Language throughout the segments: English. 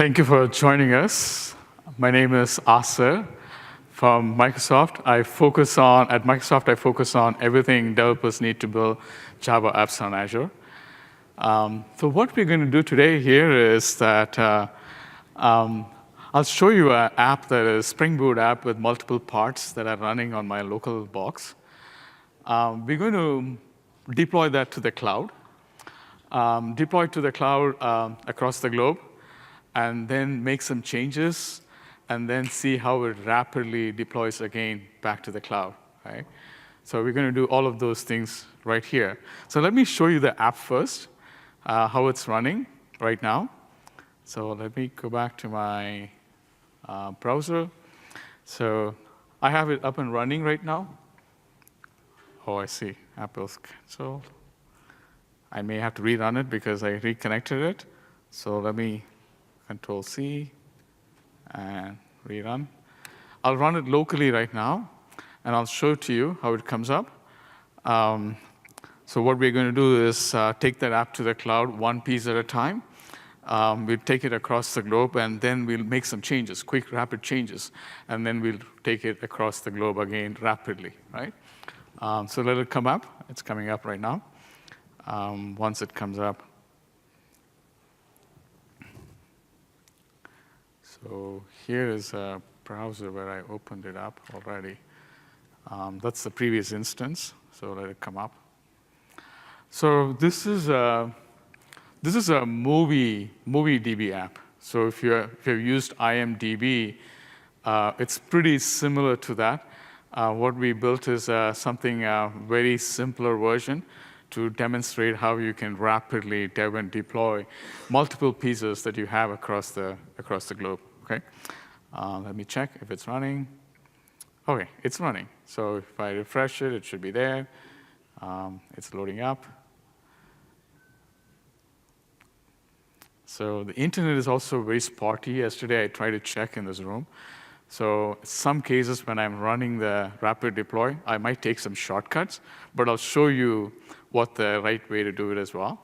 Thank you for joining us. My name is Asir from Microsoft. At Microsoft, I focus on everything developers need to build Java apps on Azure. So what we're going to do today here is that I'll show you an app that is Spring Boot app with multiple parts that are running on my local box. We're going to deploy that to the cloud, deploy to the cloud across the globe, and then make some changes, and then see how it rapidly deploys again back to the cloud, right? So we're going to do all of those things right here. So let me show you the app first, how it's running right now. So let me go back to my browser. So I have it up and running right now. Oh, I see. Apple's canceled. I may have to rerun it because I reconnected it. So let me Control-C and rerun. I'll run it locally right now, and I'll show it to you how it comes up. So what we're going to do is take that app to the cloud one piece at a time. We'll take it across the globe, and then we'll make some changes, quick, rapid changes. And then we'll take it across the globe again rapidly, right? So let it come up. It's coming up right now. Once it comes up, so here is a browser where I opened it up already. That's the previous instance, so let it come up. So this is a movie DB app. So if you've used IMDb, it's pretty similar to that. What we built is something very simpler version to demonstrate how you can rapidly dev and deploy multiple pieces that you have across the globe. Okay, let me check if it's running. Okay, it's running. So if I refresh it, it should be there. It's loading up. So the internet is also very spotty. Yesterday, I tried to check in this room. So some cases when I'm running the rapid deploy, I might take some shortcuts, but I'll show you what the right way to do it as well.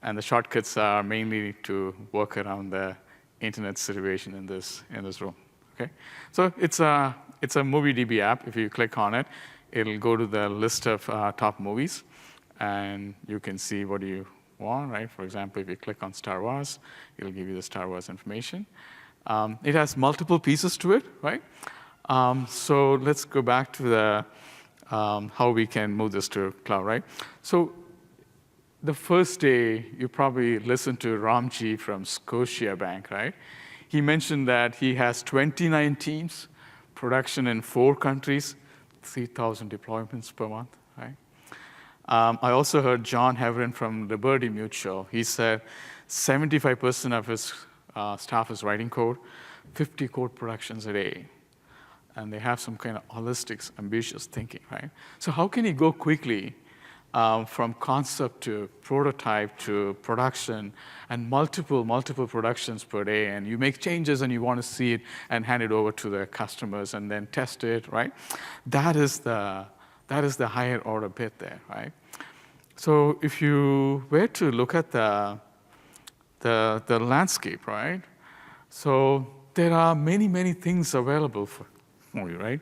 And the shortcuts are mainly to work around the internet situation in this room. Okay, so it's a MovieDB app. If you click on it, it'll go to the list of top movies, and you can see what you want, right? For example, if you click on Star Wars, it'll give you the Star Wars information. It has multiple pieces to it, right? So let's go back to the how we can move this to cloud, right? So the first day, you probably listened to Ramji from Scotiabank, right? He mentioned that he has 29 teams, production in 4 countries, 3,000 deployments per month, right? I also heard John Heverin from Liberty Mutual. He said 75% of his staff is writing code, 50 code productions a day. And they have some kind of holistic, ambitious thinking, right? So how can you go quickly from concept to prototype to production and multiple productions per day, and you make changes and you want to see it and hand it over to the customers and then test it, right? That is the higher order bit there, right? So if you were to look at the landscape, right? So there are many things available for you, right?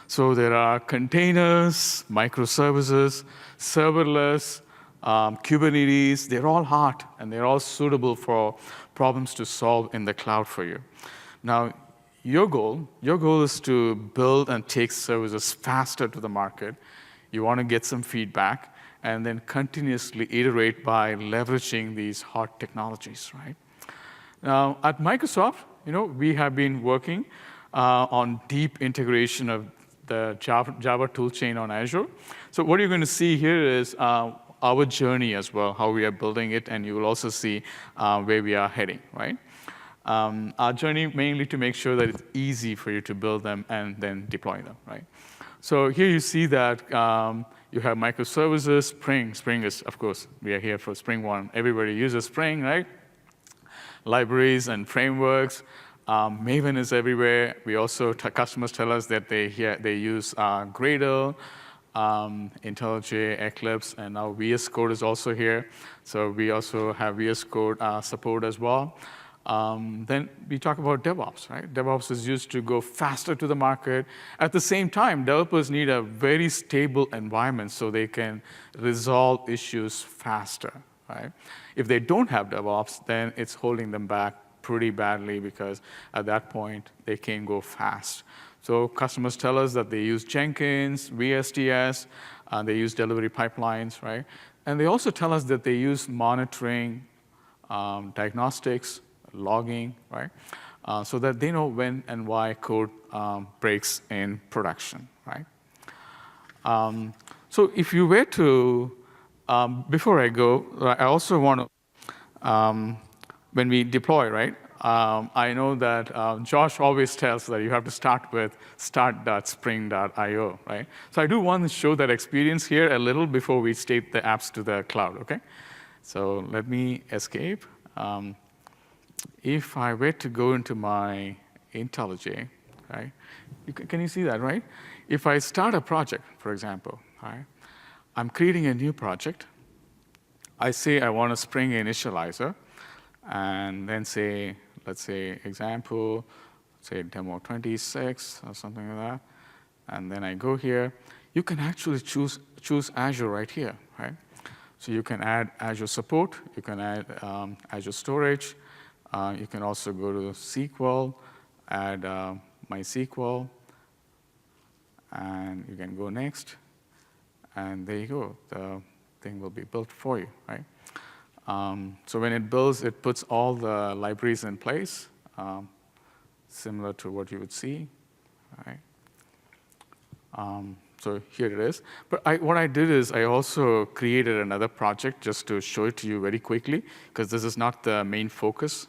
So there are containers, microservices, serverless, Kubernetes. They're all hot, and they're all suitable for problems to solve in the cloud for you. Now, your goal is to build and take services faster to the market. You want to get some feedback, and then continuously iterate by leveraging these hot technologies, right? Now, at Microsoft, we have been working on deep integration of the Java toolchain on Azure. So what you're going to see here is our journey as well, how we are building it, and you will also see where we are heading, right? Our journey mainly to make sure that it's easy for you to build them and then deploy them, right? So here you see that you have microservices, Spring. Spring is, of course, we are here for Spring 1. Everybody uses Spring, right? Libraries and frameworks. Maven is everywhere. We also, customers tell us that they use Gradle, IntelliJ, Eclipse, and now VS Code is also here. So we also have VS Code support as well. Then we talk about DevOps, right? DevOps is used to go faster to the market. At the same time, developers need a very stable environment so they can resolve issues faster, right? If they don't have DevOps, then it's holding them back pretty badly because at that point, they can't go fast. So customers tell us that they use Jenkins, VSTS, they use delivery pipelines, right? And they also tell us that they use monitoring, diagnostics, logging, right? So that they know when and why code breaks in production, right? So if you were to, before I go, I also want to, when we deploy, right? I know that Josh always tells that you have to start with start.spring.io, right? So I do want to show that experience here a little before we state the apps to the cloud, okay? So let me escape. If I were to go into my IntelliJ, right? Can you see that, right? If I start a project, for example, right? I'm creating a new project. I say I want a Spring initializer, and then say, let's say example, say demo 26 or something like that. And then I go here. You can actually choose Azure right here, right? So you can add Azure support. You can add Azure storage. You can also go to SQL, add MySQL, and you can go next. And there you go. The thing will be built for you, right? So when it builds, it puts all the libraries in place, similar to what you would see, right? So here it is. But what I did is I also created another project just to show it to you very quickly, because this is not the main focus.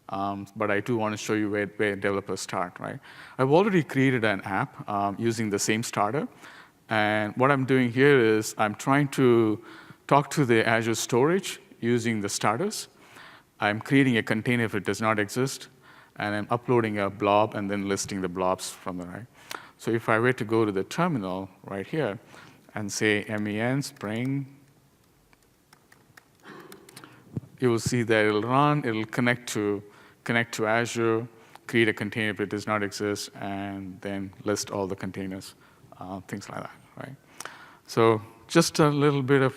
But I do want to show you where developers start, right? I've already created an app using the same starter. And what I'm doing here is I'm trying to talk to the Azure storage using the starters. I'm creating a container if it does not exist. And I'm uploading a blob and then listing the blobs from the right. So if I were to go to the terminal right here and say men spring, you will see that it'll run, it'll connect to Azure, create a container if it does not exist, and then list all the containers, things like that, right? So just a little bit of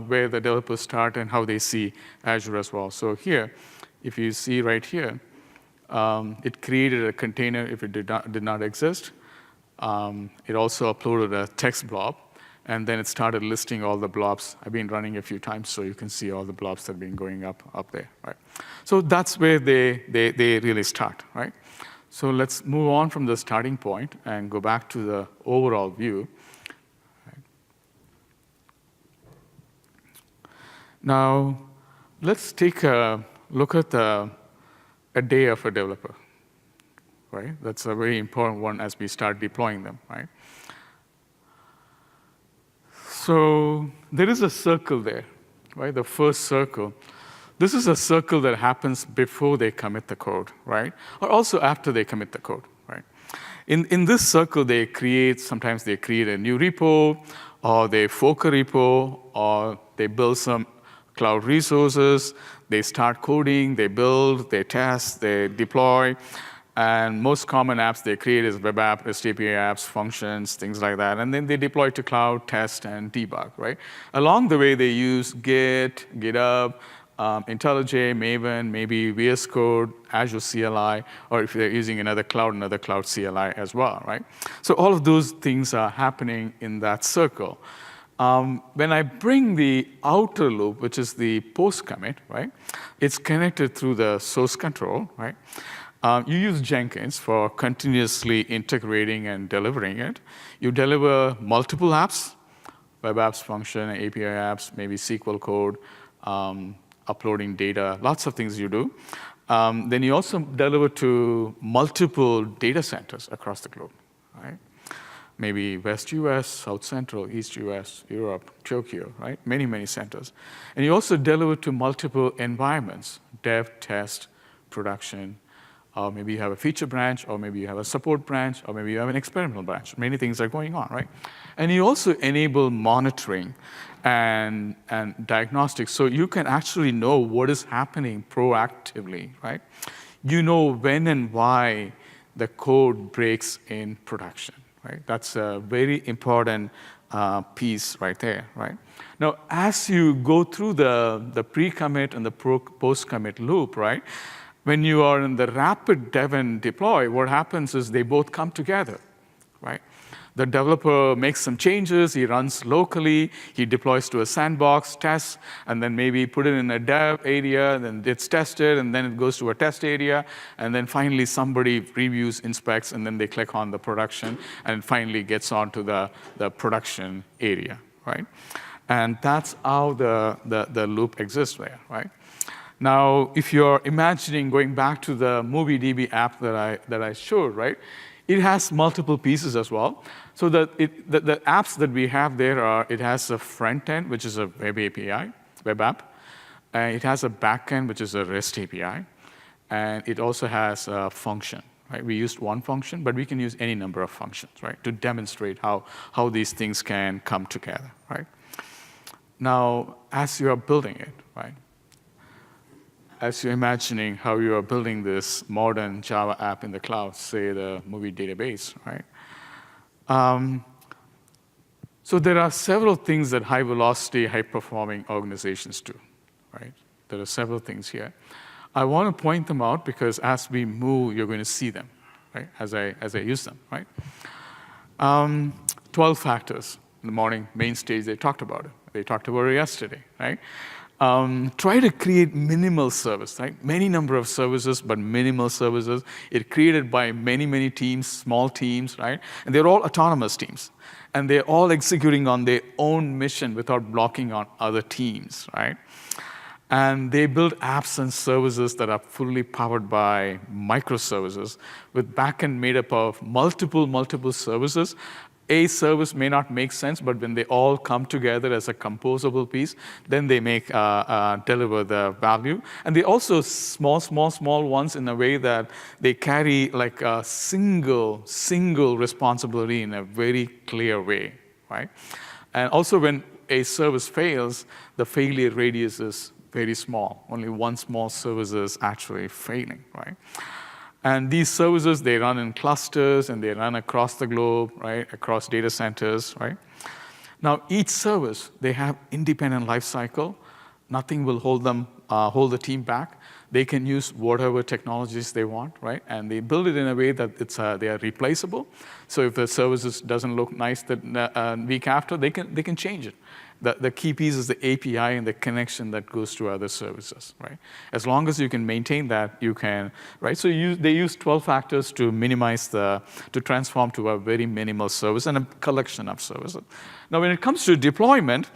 where the developers start and how they see Azure as well. So here, if you see right here, it created a container if it did not exist. It also uploaded a text blob, and then it started listing all the blobs. I've been running a few times, so you can see all the blobs that have been going up there, right? So that's where they really start, right? So let's move on from the starting point and go back to the overall view. Right. Now, let's take a look at a day of a developer, right? That's a very important one as we start deploying them, right? So there is a circle there, right? The first circle. This is a circle that happens before they commit the code, right? Or also after they commit the code, right? In this circle, sometimes they create a new repo, or they fork a repo, or they build some cloud resources, they start coding, they build, they test, they deploy. And most common apps they create is web app, REST API apps, functions, things like that. And then they deploy to cloud, test, and debug, right? Along the way, they use Git, GitHub, IntelliJ, Maven, maybe VS Code, Azure CLI, or if they're using another cloud CLI as well, right? So all of those things are happening in that circle. When I bring the outer loop, which is the post commit, right? It's connected through the source control, right? You use Jenkins for continuously integrating and delivering it. You deliver multiple apps, web apps, function, API apps, maybe SQL code, uploading data, lots of things you do. Then you also deliver to multiple data centers across the globe, right? Maybe West US, South Central, East US, Europe, Tokyo, right? Many, many centers. And you also deliver to multiple environments, dev, test, production, or maybe you have a feature branch, or maybe you have a support branch, or maybe you have an experimental branch. Many things are going on, right? And you also enable monitoring and diagnostics, so you can actually know what is happening proactively, right? you know when and why the code breaks in production, right? That's a very important piece right there, right? Now, as you go through the pre-commit and the post-commit loop, right? When you are in the rapid dev and deploy, what happens is they both come together, right? The developer makes some changes, he runs locally, he deploys to a sandbox, tests, and then maybe put it in a dev area, then it's tested, and then it goes to a test area, and then finally somebody reviews, inspects, and then they click on the production, and it finally gets onto the production area, right? And that's how the loop exists there, right? Now, if you're imagining going back to the MovieDB app that I showed, right? It has multiple pieces as well. So the apps that we have there are, it has a front end, which is a web API, web app. It has a back end, which is a REST API. And it also has a function, right? We used one function, but we can use any number of functions, right? To demonstrate how these things can come together, right? Now, as you are building it, right? As you're imagining how you are building this modern Java app in the cloud, say the movie database, right? So there are several things that high-velocity, high-performing organizations do, right? There are several things here. I want to point them out because as we move, you're going to see them, right? As I use them, right? 12 factors in the morning, main stage, they talked about it. They talked about it yesterday, right? Try to create minimal service, right? Many number of services, but minimal services. It's created by many, many teams, small teams, right? And they're all autonomous teams. And they're all executing on their own mission without blocking on other teams, right? And they build apps and services that are fully powered by microservices with backend made up of multiple services. A service may not make sense, but when they all come together as a composable piece, then they make deliver the value. And they also small ones in a way that they carry like a single responsibility in a very clear way, right? And also when a service fails, the failure radius is very small. Only one small service is actually failing, right? And these services, they run in clusters, and they run across the globe, right, across data centers, right? Now, each service, they have independent lifecycle. Nothing will hold the team back. They can use whatever technologies they want, right? And they build it in a way that they are replaceable. So if the services doesn't look nice the week after, they can change it. The key piece is the API and the connection that goes to other services, right? As long as you can maintain that, you can, right? So they use 12 factors to minimize to transform to a very minimal service and a collection of services. Now, when it comes to deployment,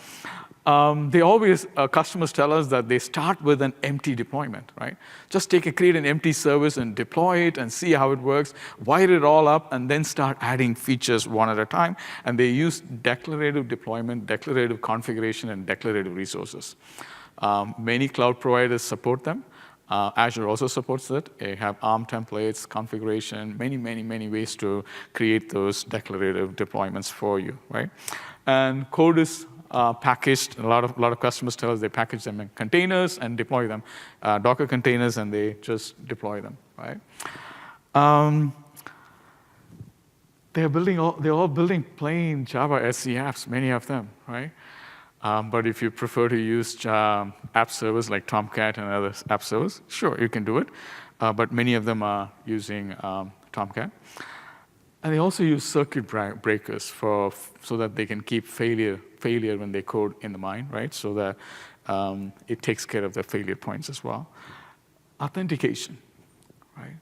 customers tell us that they start with an empty deployment, right? Just create an empty service and deploy it and see how it works, wire it all up, and then start adding features one at a time. And they use declarative deployment, declarative configuration, and declarative resources. Many cloud providers support them. Azure also supports it. They have ARM templates, configuration, many ways to create those declarative deployments for you, right? And code is packaged. A lot of customers tell us they package them in containers and deploy them, Docker containers, and they just deploy them, right? They're all building plain Java SE apps, many of them, right? But if you prefer to use app servers like Tomcat and other app servers, sure, you can do it. But many of them are using Tomcat. And they also use circuit breakers so that they can keep failure when they code in the mind, right? So that it takes care of the failure points as well. Authentication, right?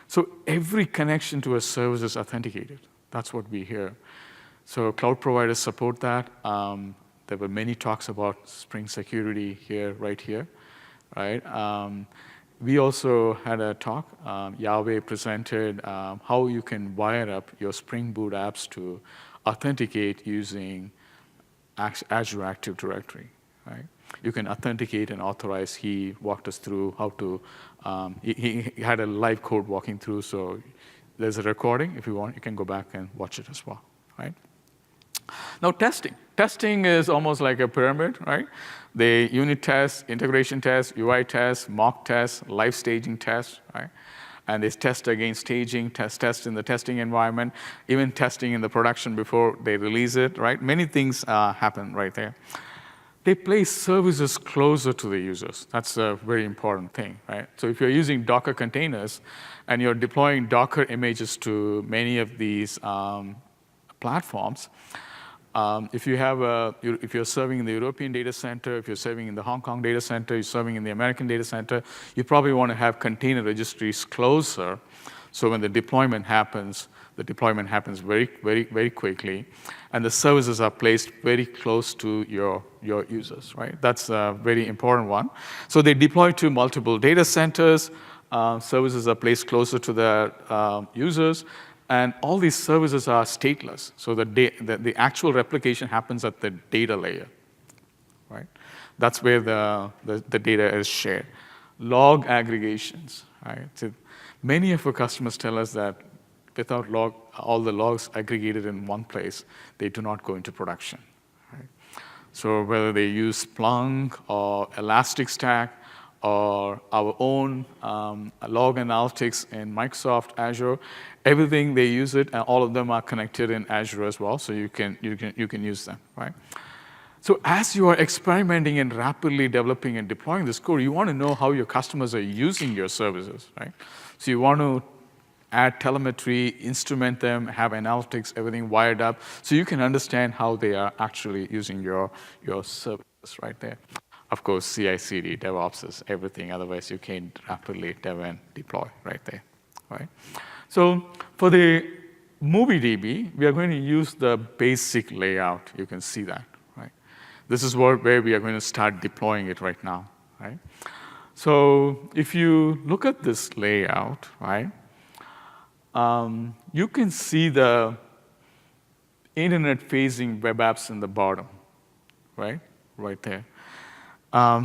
So every connection to a service is authenticated. That's what we hear. So cloud providers support that. There were many talks about Spring Security right here, right? We also had a talk. Yahweh presented how you can wire up your Spring Boot apps to authenticate using Azure Active Directory, right? You can authenticate and authorize. He walked us through how to, he had a live code walking through, so there's a recording. If you want, you can go back and watch it as well, right? Now, testing. Testing is almost like a pyramid, right? The unit tests, integration tests, UI tests, mock tests, live staging tests, right? And they test against staging, test in the testing environment, even testing in the production before they release it, right? Many things happen right there. They place services closer to the users. That's a very important thing, right? So if you're using Docker containers and you're deploying Docker images to many of these platforms, if you're serving in the European data center, if you're serving in the Hong Kong data center, you're serving in the American data center, you probably want to have container registries closer, so when the deployment happens very, very, very quickly, and the services are placed very close to your users, right? That's a very important one. So they deploy to multiple data centers, services are placed closer to the users, and all these services are stateless. So the actual replication happens at the data layer, right? That's where the data is shared. Log aggregations, right? So many of our customers tell us that without all the logs aggregated in one place, they do not go into production, right? So whether they use Splunk or Elasticstack or our own log analytics in Microsoft Azure, everything they use it, and all of them are connected in Azure as well, so you can use them, right? So as you are experimenting and rapidly developing and deploying this code, you want to know how your customers are using your services, right? So you want to add telemetry, instrument them, have analytics, everything wired up, so you can understand how they are actually using your services right there. Of course, CI/CD, DevOps is everything. Otherwise, you can't rapidly dev and deploy right there, right? So for the MovieDB, we are going to use the basic layout. You can see that, right? This is where we are going to start deploying it right now, right? So if you look at this layout, right, you can see the internet-facing web apps in the bottom, right? Right there.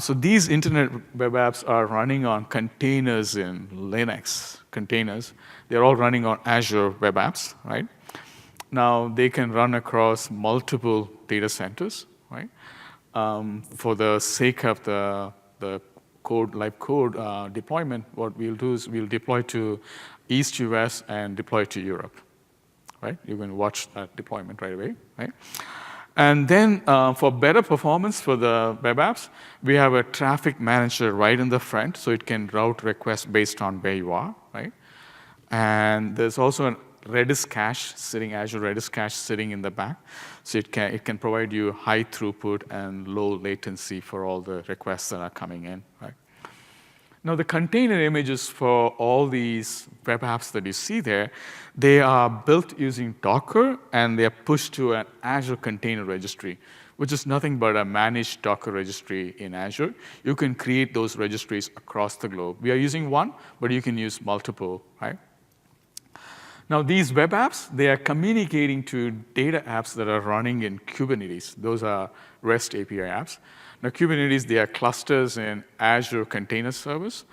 So these internet web apps are running on containers in Linux containers. They're all running on Azure web apps, right? Now, they can run across multiple data centers, right? For the sake of the live code deployment, what we'll do is we'll deploy to East US and deploy to Europe, right? You can watch that deployment right away, right? And then for better performance for the web apps, we have a traffic manager right in the front, so it can route requests based on where you are, right? And there's also a Redis cache sitting, Azure Redis cache sitting in the back, so it can provide you high throughput and low latency for all the requests that are coming in, right? Now, the container images for all these web apps that you see there, they are built using Docker, and they are pushed to an Azure Container Registry, which is nothing but a managed Docker registry in Azure. You can create those registries across the globe. We are using one, but you can use multiple, right? Now, these web apps, they are communicating to data apps that are running in Kubernetes. Those are REST API apps. Now, Kubernetes, they are clusters in Azure Container Service.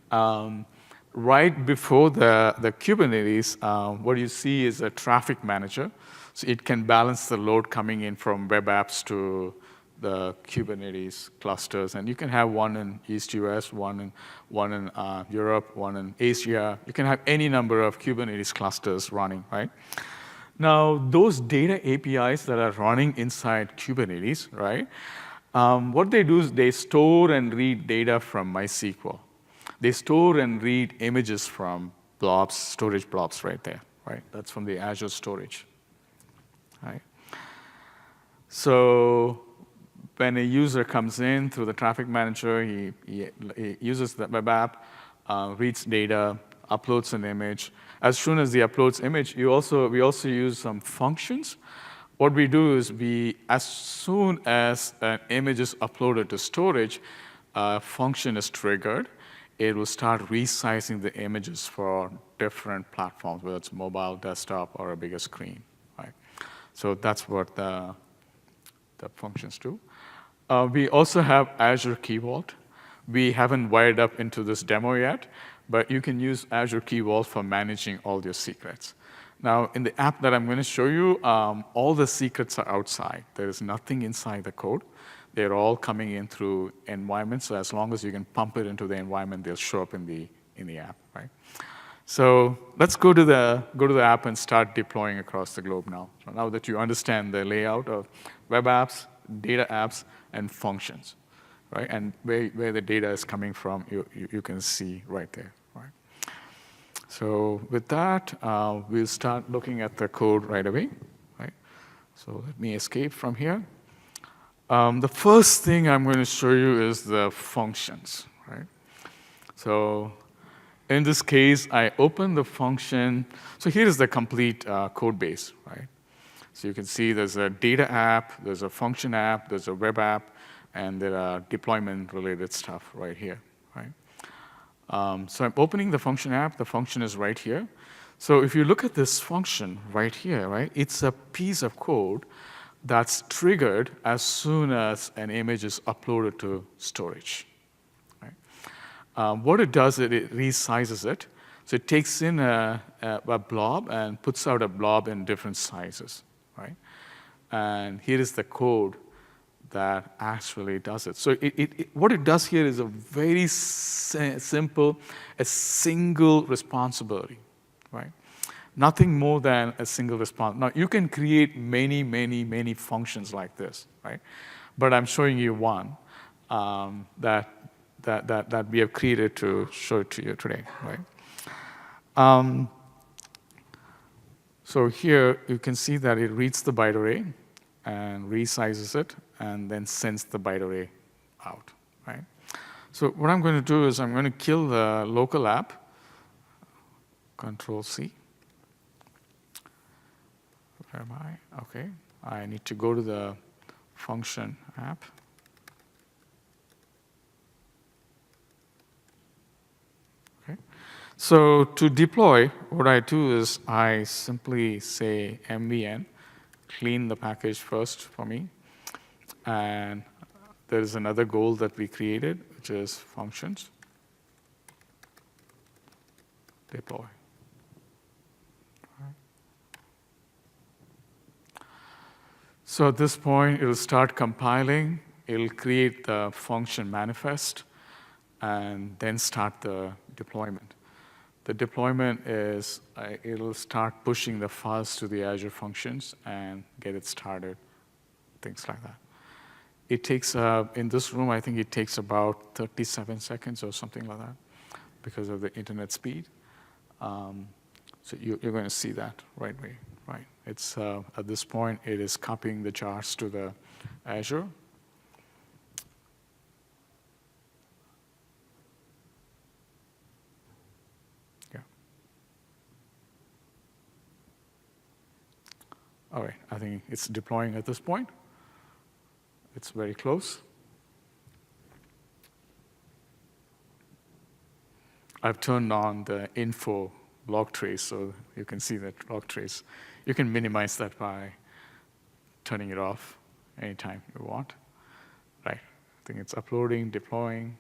Right before the Kubernetes, what you see is a traffic manager. So it can balance the load coming in from web apps to the Kubernetes clusters. And you can have one in East US, one in Europe, one in Asia. You can have any number of Kubernetes clusters running, right? Now, those data APIs that are running inside Kubernetes, right? What they do is they store and read data from MySQL. They store and read images from blobs, storage blobs right there, right? That's from the Azure storage, right? So when a user comes in through the traffic manager, he uses the web app, reads data, uploads an image. As soon as he uploads image, we also use some functions. What we do is as soon as an image is uploaded to storage, a function is triggered. It will start resizing the images for different platforms, whether it's mobile, desktop, or a bigger screen, right? So that's what the functions do. We also have Azure Key Vault. We haven't wired up into this demo yet, but you can use Azure Key Vault for managing all your secrets. Now, in the app that I'm going to show you, all the secrets are outside. There is nothing inside the code. They're all coming in through environment. So as long as you can pump it into the environment, they'll show up in the app, right? So let's go to the app and start deploying across the globe now. So now that you understand the layout of web apps, data apps, and functions, right? And where the data is coming from, you can see right there, right? So with that, we'll start looking at the code right away, right? So let me escape from here. The first thing I'm going to show you is the functions, right? So in this case, I open the function. So here is the complete code base, right? So you can see there's a data app, there's a function app, there's a web app, and there are deployment-related stuff right here, right? So I'm opening the function app. The function is right here. So if you look at this function right here, right, it's a piece of code that's triggered as soon as an image is uploaded to storage. Right? What it does, it resizes it. So it takes in a blob and puts out a blob in different sizes. Right? And here is the code that actually does it. So what it does here is a very simple, a single responsibility, right? Nothing more than a single response. Now, you can create many, many, many functions like this, right? But I'm showing you one that we have created to show it to you today, right? So here, you can see that it reads the byte array and resizes it, and then sends the byte array out, right? So what I'm going to do is I'm going to kill the local app, Control-C. Where am I? Okay, I need to go to the function app. Okay, so to deploy, what I do is I simply say mvn, clean the package first for me. And there is another goal that we created, which is functions, deploy. Right. So at this point, it will start compiling. It will create the function manifest, and then start the deployment. The deployment is, it'll start pushing the files to the Azure functions and get it started, things like that. It takes, in this room, I think it takes about 37 seconds or something like that because of the internet speed. So you're going to see that right away, right? It's, at this point, it is copying the jars to the Azure. Yeah. All right, I think it's deploying at this point. It's very close. I've turned on the info log trace, so you can see that log trace. You can minimize that by turning it off anytime you want. Right, I think it's uploading, deploying.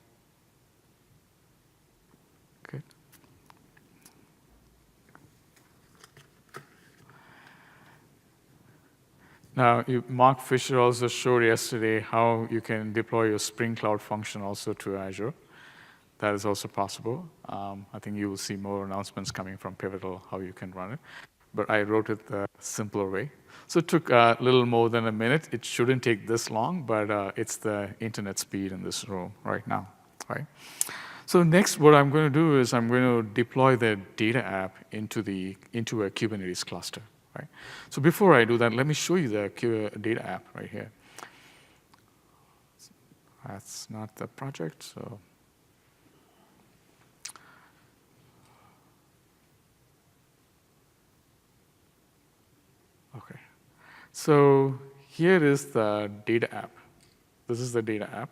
Good. Now, Mark Fisher also showed yesterday how you can deploy your Spring Cloud function also to Azure. That is also possible. I think you will see more announcements coming from Pivotal, how you can run it. But I wrote it the simpler way. So it took a little more than a minute. It shouldn't take this long, but it's the internet speed in this room right now, right? So next, what I'm going to do is I'm going to deploy the data app into a Kubernetes cluster. Right? So before I do that, let me show you the data app right here. That's not the project, so. Okay. So here is the data app. This is the data app.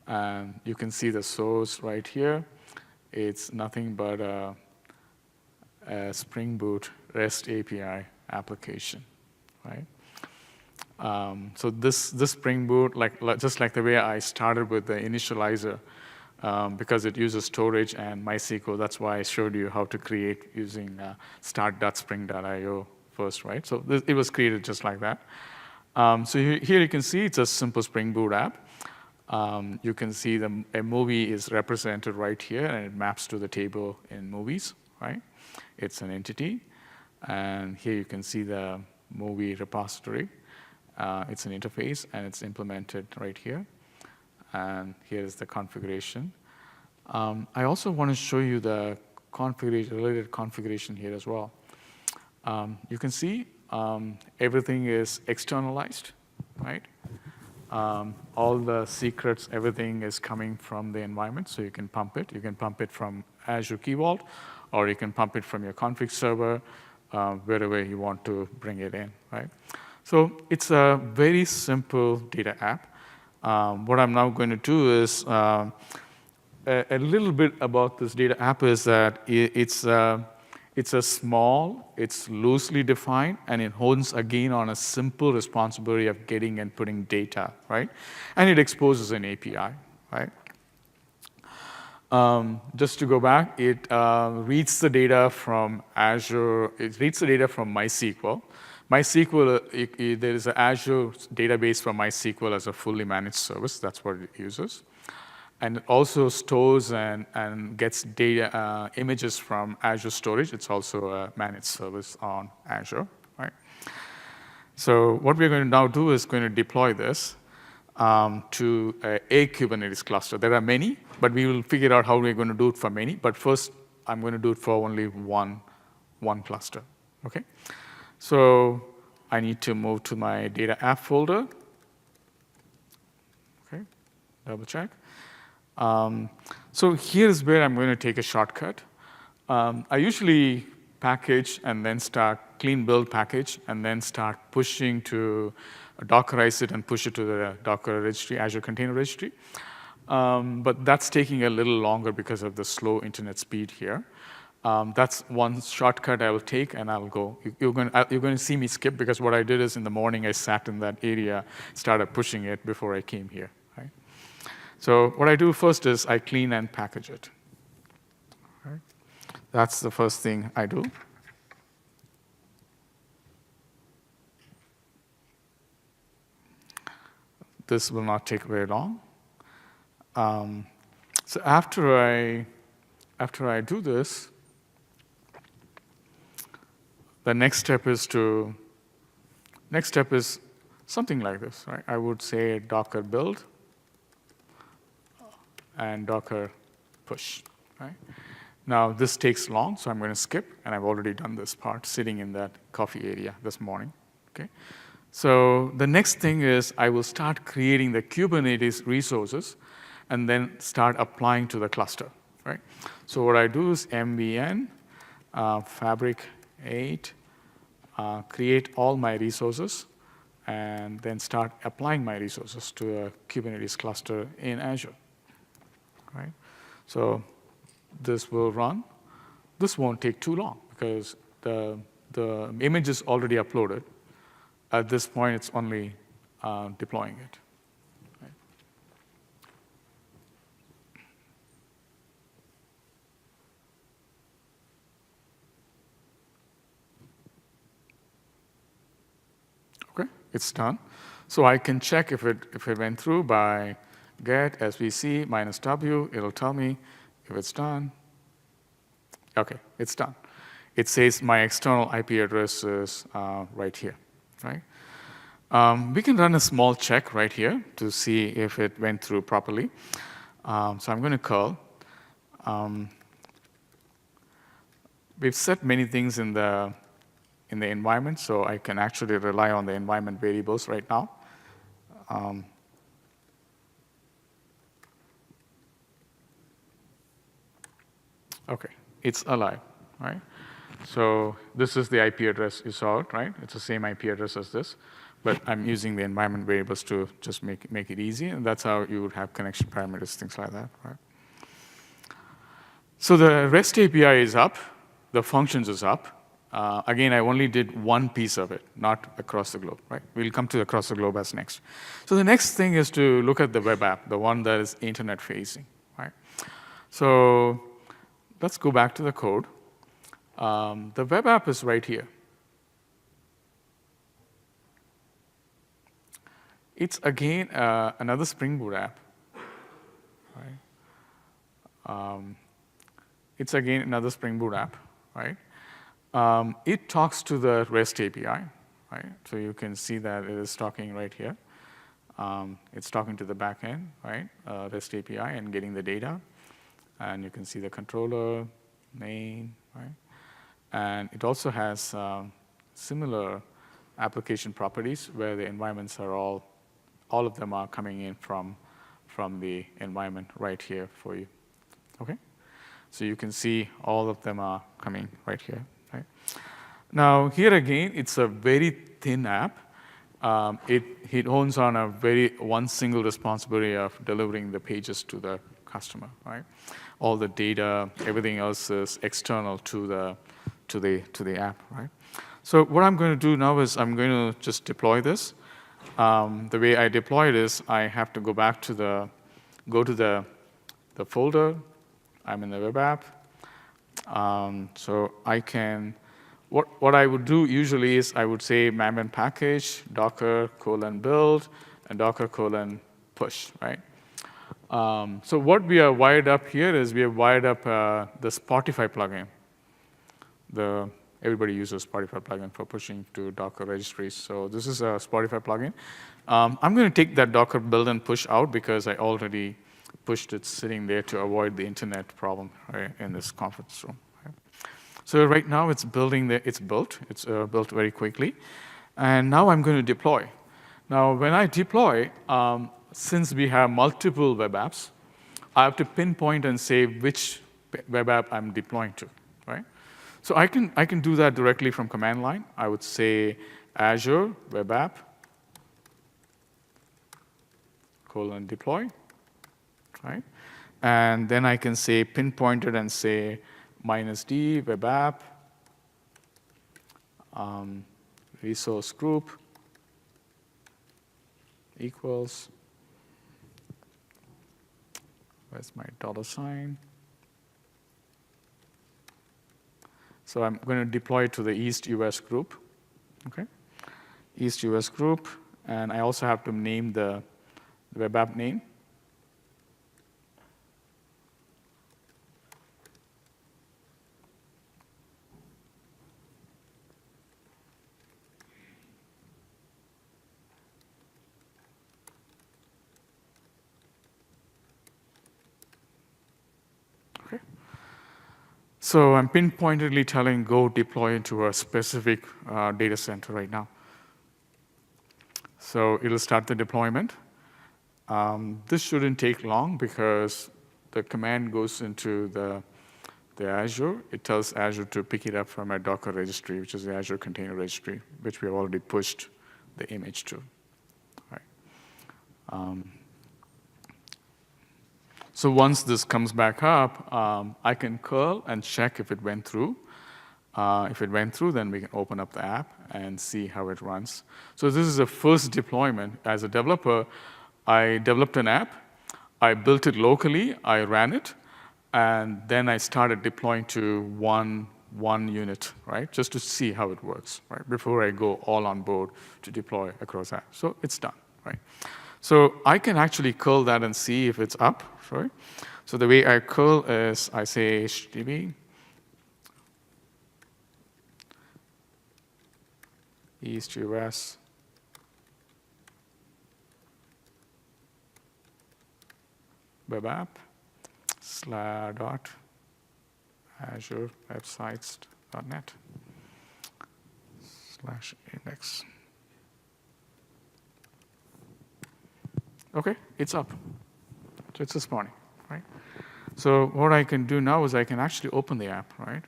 And you can see the source right here. It's nothing but a Spring Boot REST API application, right? So this Spring Boot, just like the way I started with the initializer, because it uses storage and MySQL. That's why I showed you how to create using start.spring.io first, right? So it was created just like that. So here you can see it's a simple Spring Boot app. You can see a movie is represented right here, and it maps to the table in movies, right? It's an entity. And here you can see the movie repository. It's an interface, and it's implemented right here. And here's the configuration. I also want to show you the related configuration here as well. You can see everything is externalized, right? All the secrets, everything is coming from the environment, so you can pump it. You can pump it from Azure Key Vault, or you can pump it from your config server, wherever you want to bring it in, right? So it's a very simple data app. What I'm now going to do is a little bit about this data app is that it's loosely defined, and it hones again on a simple responsibility of getting and putting data, right? And it exposes an API, right? Just to go back, it reads the data from Azure. It reads the data from MySQL. MySQL, there is an Azure database for MySQL as a fully managed service. That's what it uses. And it also stores and gets data images from Azure Storage. It's also a managed service on Azure, right? So what we're going to now do is going to deploy this to a Kubernetes cluster. There are many, but we will figure out how we're going to do it for many. But first, I'm going to do it for only one cluster, okay? So I need to move to my data app folder. Okay, double check. So here's where I'm going to take a shortcut. I usually package and then clean build package, and then start pushing to Dockerize it and push it to the Docker registry, Azure Container Registry. But that's taking a little longer because of the slow internet speed here. That's one shortcut I will take, and I'll go. You're going to see me skip, because what I did is in the morning I sat in that area, started pushing it before I came here. Right? So what I do first is I clean and package it. Right? That's the first thing I do. This will not take very long. So after I do this, the next step is something like this, right? I would say Docker build and Docker push, right? Now this takes long, so I'm going to skip, and I've already done this part sitting in that coffee area this morning, okay? So the next thing is I will start creating the Kubernetes resources and then start applying to the cluster, right? So what I do is MVN, fabric 8, create all my resources, and then start applying my resources to a Kubernetes cluster in Azure, right? So this will run. This won't take too long because the image is already uploaded. At this point, it's only deploying it. Right? Okay, it's done. So I can check if it went through by get svc -w. It'll tell me if it's done. Okay, it's done. It says my external IP address is right here. Right? We can run a small check right here to see if it went through properly. So I'm going to curl. We've set many things in the environment, so I can actually rely on the environment variables right now. Okay, it's alive, right? So this is the IP address you saw, right? It's the same IP address as this, but I'm using the environment variables to just make it easy, and that's how you would have connection parameters, things like that, right? So the REST API is up, the functions is up. Again, I only did one piece of it, not across the globe, right? We'll come to across the globe as next. So the next thing is to look at the web app, the one that is internet facing, right? So let's go back to the code. The web app is right here. It's again another Spring Boot app. Right? It's again another Spring Boot app, right? It talks to the REST API, right? So you can see that it is talking right here. It's talking to the backend, right? REST API and getting the data. And you can see the controller, name, right? And it also has similar application properties where the environments are all of them are coming in from the environment right here for you, okay? So you can see all of them are coming right here, right? Now, here again, it's a very thin app. It owns on one single responsibility of delivering the pages to the customer, right? All the data, everything else is external to the app, right? So what I'm going to do now is I'm going to just deploy this. The way I deploy it is I have to go to the folder. I'm in the web app. So I can, what I would do usually is I would say Maven package, docker:build, and docker:push, right? So what we are wired up here is we have wired up the Spotify plugin. Everybody uses Spotify plugin for pushing to Docker registries. So this is a Spotify plugin. I'm going to take that Docker build and push out because I already pushed it sitting there to avoid the internet problem, right, in this conference room. Right? So right now it's building. It's built. It's built very quickly. And now I'm going to deploy. Now when I deploy, since we have multiple web apps, I have to pinpoint and say which web app I'm deploying to, right? So I can do that directly from command line. I would say Azure web app :deploy, right? And then I can say pinpoint it and say -d web app resource group equals, where's my $? So I'm going to deploy to the East US group, okay? East US group, and I also have to name the web app name. So I'm pinpointedly telling go deploy into a specific data center right now. So it'll start the deployment. This shouldn't take long because the command goes into the Azure. It tells Azure to pick it up from a Docker registry, which is the Azure Container Registry, which we have already pushed the image to. Right. So once this comes back up, I can curl and check if it went through. If it went through, then we can open up the app and see how it runs. So this is the first deployment. As a developer, I developed an app. I built it locally. I ran it. And then I started deploying to one unit, right, just to see how it works, right, before I go all on board to deploy across apps. So it's done, right? So I can actually curl that and see if it's up, right? So the way I curl is I say HTTP East US web app /azure websites.net /index. Okay, it's up. So it's this morning, right? So what I can do now is I can actually open the app, right?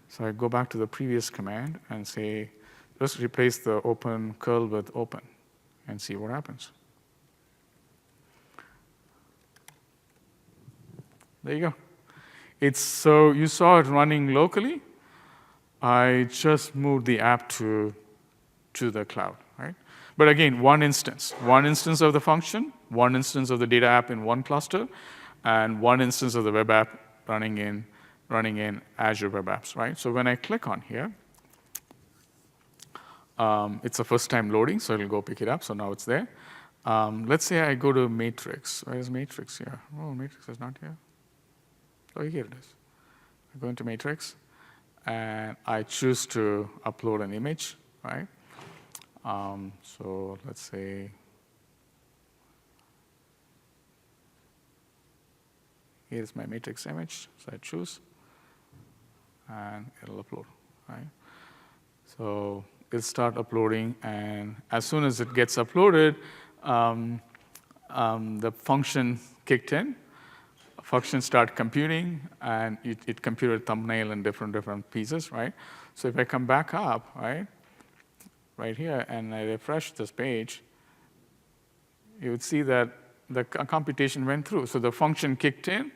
So I go back to the previous command and say, just replace the open curl with open and see what happens. There you go. So you saw it running locally. I just moved the app to the cloud, right? But again, one instance of the function, one instance of the data app in one cluster, and one instance of the web app running in Azure Web Apps, right? So when I click on here, it's the first time loading, so it'll go pick it up. So now it's there. Let's say I go to Matrix. Where is Matrix here? Oh, Matrix is not here. Oh, here it is. I go into Matrix, and I choose to upload an image, right? So let's say here's my Matrix image. So I choose, and it'll upload, right? So it'll start uploading, and as soon as it gets uploaded, the function kicked in. Function start computing, and it computed thumbnail in different pieces, right? So if I come back up, right here, and I refresh this page, you would see that the computation went through. So the function kicked in,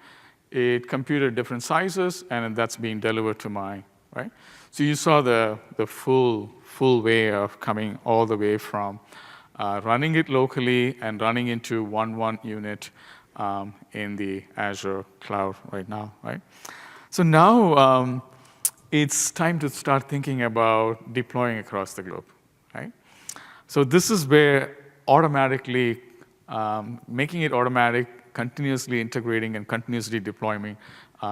it computed different sizes, and that's being delivered to my, right? So you saw the full way of coming all the way from running it locally and running into one unit in the Azure cloud right now, right? So now it's time to start thinking about deploying across the globe, right? So this is where automatically making it automatic, continuously integrating and continuously deploying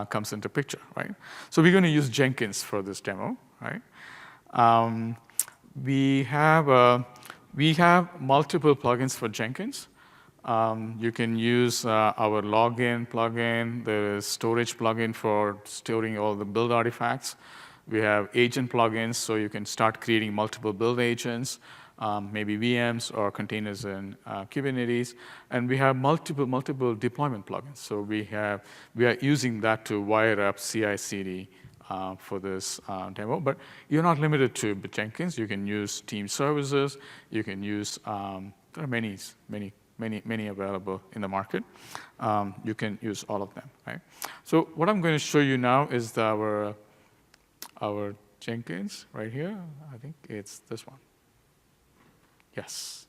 comes into picture, right? So we're going to use Jenkins for this demo, right? We have multiple plugins for Jenkins. You can use our login plugin. There is storage plugin for storing all the build artifacts. We have agent plugins, so you can start creating multiple build agents, maybe VMs or containers in Kubernetes. And we have multiple deployment plugins. So we are using that to wire up CI/CD for this demo. But you're not limited to Jenkins. You can use Team Services. You can use, there are many available in the market. You can use all of them, right? So what I'm going to show you now is our Jenkins right here. I think it's this one. Yes.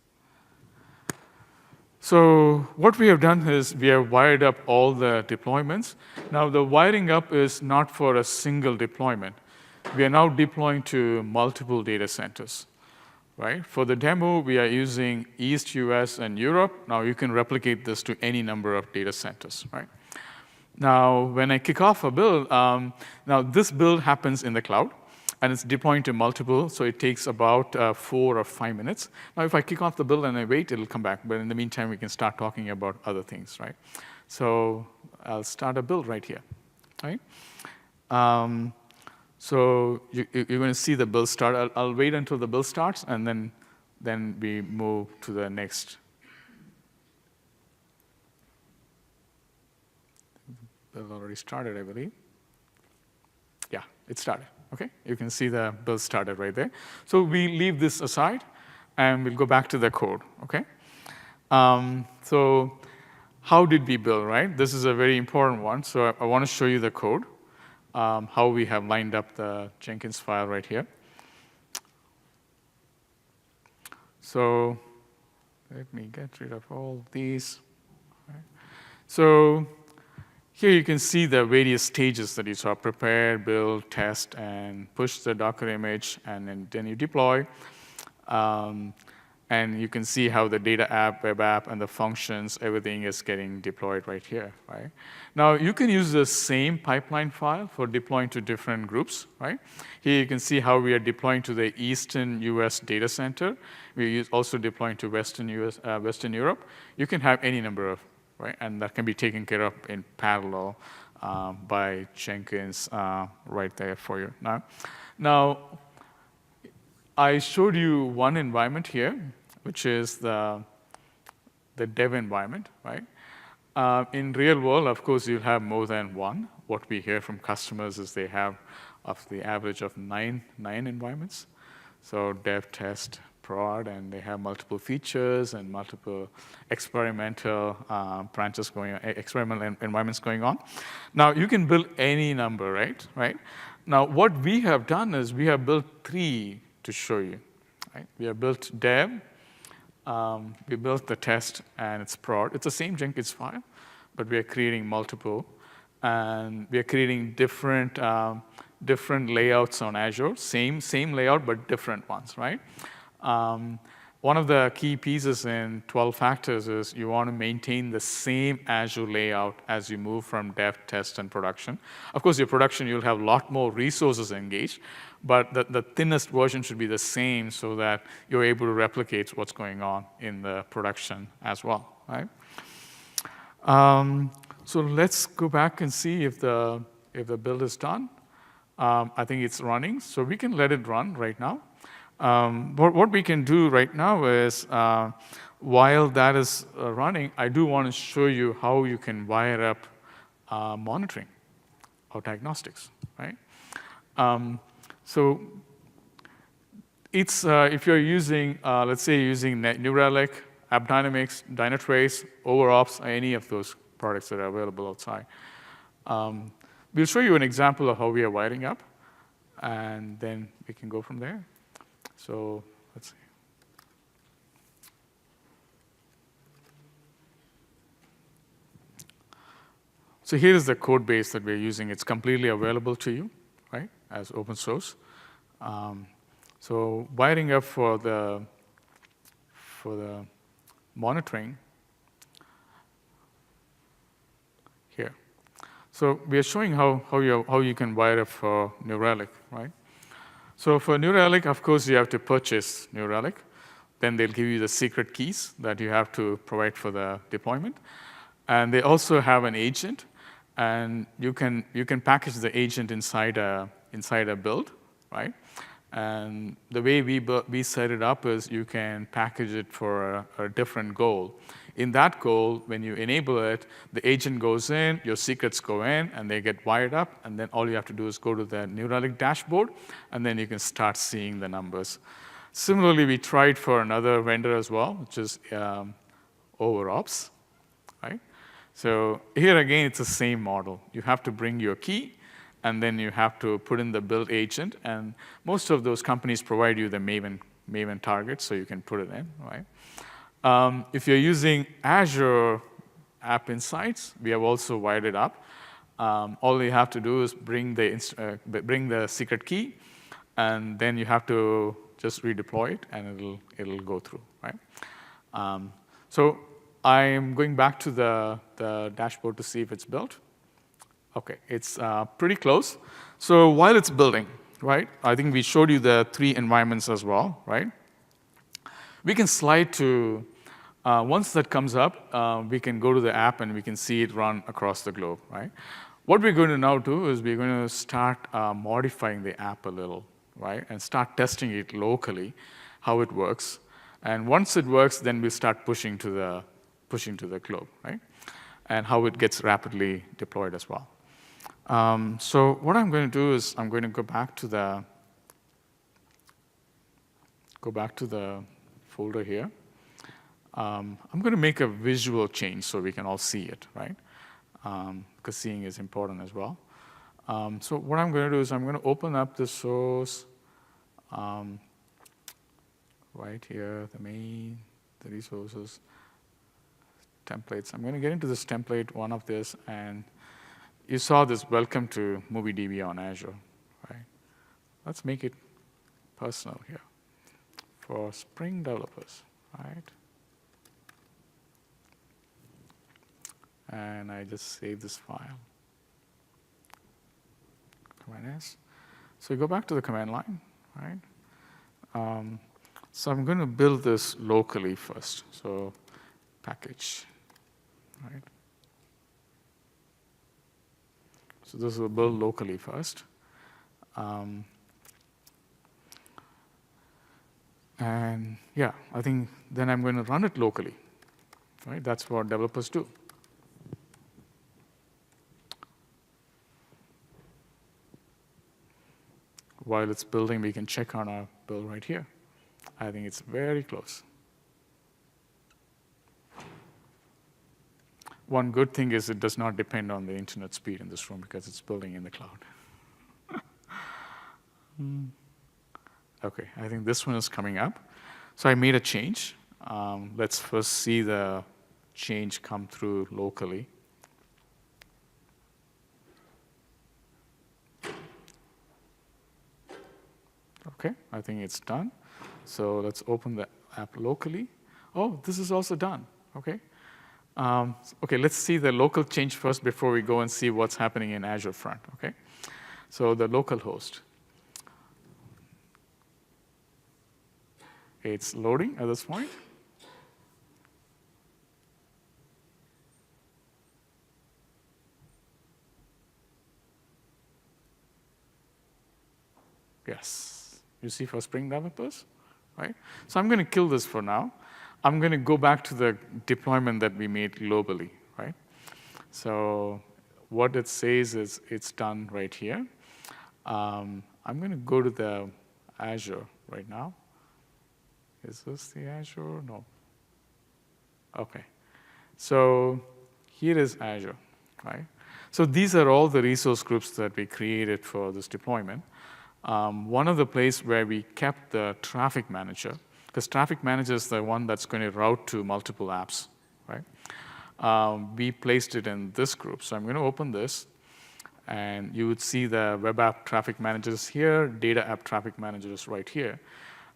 So what we have done is we have wired up all the deployments. Now the wiring up is not for a single deployment. We are now deploying to multiple data centers, right? For the demo, we are using East, US, and Europe. Now you can replicate this to any number of data centers, right? Now when I kick off a build, now this build happens in the cloud, and it's deploying to multiple, so it takes about 4 or 5 minutes. Now, if I kick off the build and I wait, it'll come back. But in the meantime, we can start talking about other things, right? So I'll start a build right here, right? So you're going to see the build start. I'll wait until the build starts, and then we move to the next. The build already started, I believe. Yeah, it started. Okay, you can see the build started right there. So we leave this aside, and we'll go back to the code, okay? So how did we build, right? This is a very important one. So I want to show you the code, how we have lined up the Jenkins file right here. So let me get rid of all these. Right. So here you can see the various stages that you saw: prepare, build, test, and push the Docker image, and then you deploy. And you can see how the data app, web app, and the functions, everything is getting deployed right here, right? Now, you can use the same pipeline file for deploying to different groups, right? Here you can see how we are deploying to the Eastern US data center. We're also deploying to Western Europe. You can have any number of, right? And that can be taken care of in parallel by Jenkins right there for you. Now, I showed you one environment here, which is the dev environment, right? In real world, of course, you'll have more than one. What we hear from customers is they have of the average of nine environments. So dev, test, prod, and they have multiple features and multiple experimental branches going on, experimental environments going on. Now, you can build any number, right? Now, what we have done is we have built 3 to show you, right? We have built dev, we built the test, and it's prod. It's the same Jenkins file, but we are creating multiple. And we are creating different layouts on Azure. Same layout, but different ones, right? One of the key pieces in 12 factors is you want to maintain the same Azure layout as you move from dev, test, and production. Of course, your production, you'll have a lot more resources engaged, but the thinnest version should be the same so that you're able to replicate what's going on in the production as well, right? So let's go back and see if the build is done. I think it's running, so we can let it run right now. What we can do right now is, while that is running, I do want to show you how you can wire up monitoring or diagnostics, right? So it's if you're using, let's say, using New Relic, AppDynamics, Dynatrace, OverOps, any of those products that are available outside. We'll show you an example of how we are wiring up, and then we can go from there. So let's see. So here is the code base that we're using. It's completely available to you, right, as open source. So wiring up for the monitoring here. So we are showing how you can wire up for New Relic, right? So for New Relic, of course, you have to purchase New Relic. Then they'll give you the secret keys that you have to provide for the deployment. And they also have an agent, and you can package the agent inside a build, right? And the way we set it up is you can package it for a different goal. In that goal, when you enable it, the agent goes in, your secrets go in, and they get wired up, and then all you have to do is go to the New Relic dashboard, and then you can start seeing the numbers. Similarly, we tried for another vendor as well, which is OverOps, right? So here again, it's the same model. You have to bring your key, and then you have to put in the build agent, and most of those companies provide you the Maven target, so you can put it in, right? If you're using Azure App Insights, we have also wired it up. All you have to do is bring the secret key, and then you have to just redeploy it, and it'll go through, right? So I'm going back to the dashboard to see if it's built. Okay, it's pretty close. So while it's building, right, I think we showed you the 3 environments as well, right? We can slide to, once that comes up, we can go to the app and we can see it run across the globe, right? What we're going to now do is we're going to start modifying the app a little, right? And start testing it locally, how it works. And once it works, then we'll start pushing to the globe, right? And how it gets rapidly deployed as well. So what I'm going to do is I'm going to go back to the folder here. I'm going to make a visual change so we can all see it, right? Because seeing is important as well. So what I'm going to do is I'm going to open up the source right here, the main, the resources, templates. I'm going to get into this template, one of this, and you saw this welcome to MovieDB on Azure, right? Let's make it personal here for Spring developers, right? And I just save this file. Command S. So we go back to the command line, right? So I'm going to build this locally first. So package, right? So this will build locally first. And yeah, I think then I'm going to run it locally, right? That's what developers do. While it's building, we can check on our build right here. I think it's very close. One good thing is it does not depend on the internet speed in this room because it's building in the cloud. Okay, I think this one is coming up. So I made a change. Let's first see the change come through locally. Okay, I think it's done. So let's open the app locally. Oh, this is also done. Okay. Okay, let's see the local change first before we go and see what's happening in Azure front. Okay. So the local host. It's loading at this point. Yes. You see for Spring developers, right? So I'm going to kill this for now. I'm going to go back to the deployment that we made globally, right? So what it says is it's done right here. I'm going to go to the Azure right now. Is this the Azure? No. Okay. So here is Azure, right? So these are all the resource groups that we created for this deployment. One of the places where we kept the traffic manager, because traffic manager is the one that's going to route to multiple apps, right? We placed it in this group. So I'm going to open this, and you would see the web app traffic managers here, data app traffic managers right here.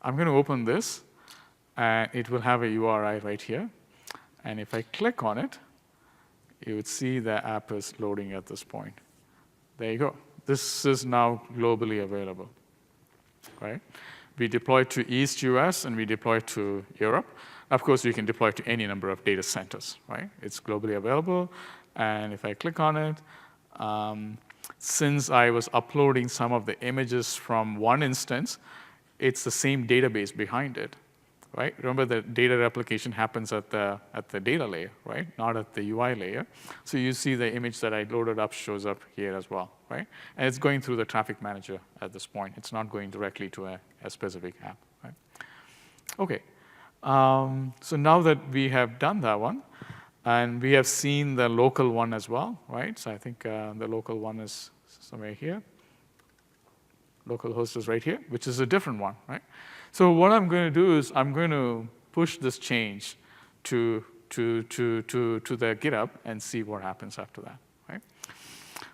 I'm going to open this, and it will have a URI right here. And if I click on it, you would see the app is loading at this point. There you go. This is now globally available, right? We deploy to East US, and we deploy to Europe. Of course, we can deploy to any number of data centers, right? It's globally available. And if I click on it, since I was uploading some of the images from one instance, it's the same database behind it, right? Remember, the data replication happens at the data layer, right? Not at the UI layer. So you see the image that I loaded up shows up here as well, right? And it's going through the traffic manager at this point. It's not going directly to a specific app, right? Okay. So now that we have done that one, and we have seen the local one as well, right? So I think the local one is somewhere here. Local host is right here, which is a different one, right? So what I'm going to do is I'm going to push this change to the GitHub and see what happens after that, right?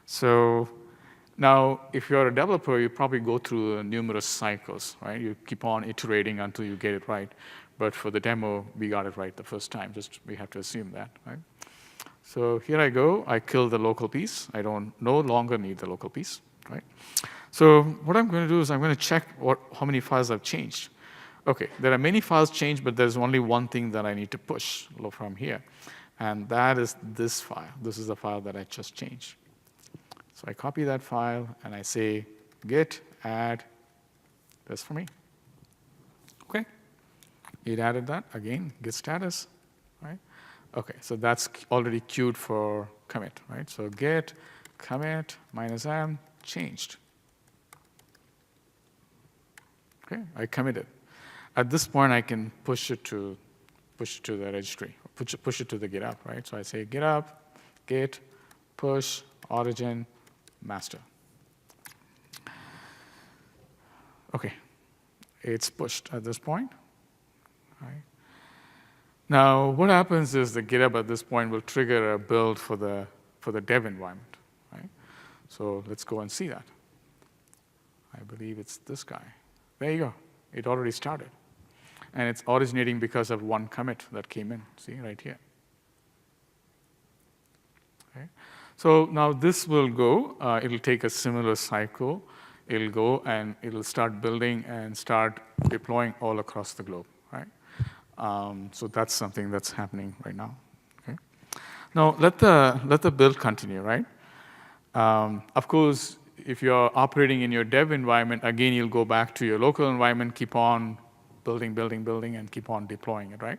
So now, if you're a developer, you probably go through numerous cycles, right? You keep on iterating until you get it right. But for the demo, we got it right the first time. Just we have to assume that, right? So here I go. I kill the local piece. I don't no longer need the local piece, right? So what I'm going to do is I'm going to check how many files I've changed. OK, there are many files changed, but there's only one thing that I need to push from here. And that is this file. This is the file that I just changed. So I copy that file, and I say git add this for me. OK. It added that. Again, git status, right? OK, so that's already queued for commit, right? So git commit -m changed. Okay, I committed. At this point, I can push it to the registry, push it to the GitHub, right? So I say GitHub, git, push, origin, master. Okay, it's pushed at this point. Right. Now, what happens is the GitHub at this point will trigger a build for the dev environment, right? So let's go and see that. I believe it's this guy. There you go. It already started. And it's originating because of one commit that came in. See, right here. Okay. So now this will go. It'll take a similar cycle. It'll go, and it'll start building and start deploying all across the globe, right? So that's something that's happening right now. Okay. Now, let the build continue, right? Of course, if you're operating in your dev environment, again, you'll go back to your local environment, keep on building, and keep on deploying it, right?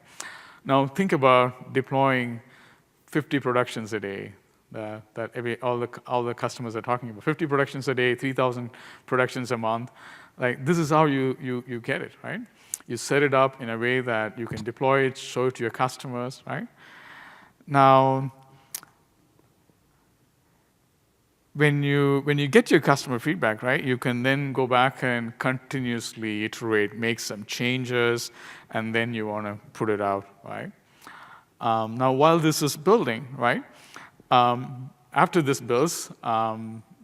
Now, think about deploying 50 productions a day. All the customers are talking about 50 productions a day, 3,000 productions a month. Like, this is how you get it, right? You set it up in a way that you can deploy it, show it to your customers, right? Now, when you get your customer feedback, right, you can then go back and continuously iterate, make some changes, and then you want to put it out, right? Now, while this is building, right, after this builds,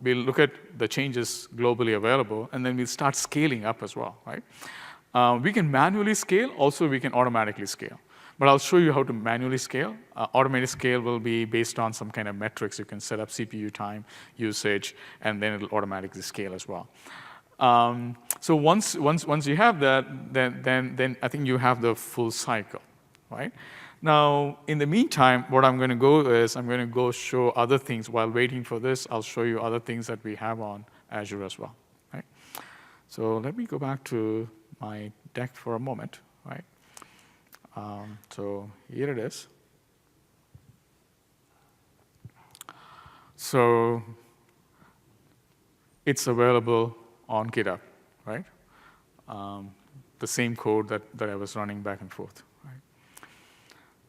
we'll look at the changes globally available, and then we'll start scaling up as well, right? We can manually scale. Also, we can automatically scale. But I'll show you how to manually scale. Automated scale will be based on some kind of metrics. You can set up CPU time, usage, and then it'll automatically scale as well. So once you have that, then I think you have the full cycle, right? Now, in the meantime, what I'm going to go is I'm going to go show other things. While waiting for this, I'll show you other things that we have on Azure as well, right? So let me go back to my deck for a moment, right? So here it is. So it's available on GitHub, right? The same code that I was running back and forth, right?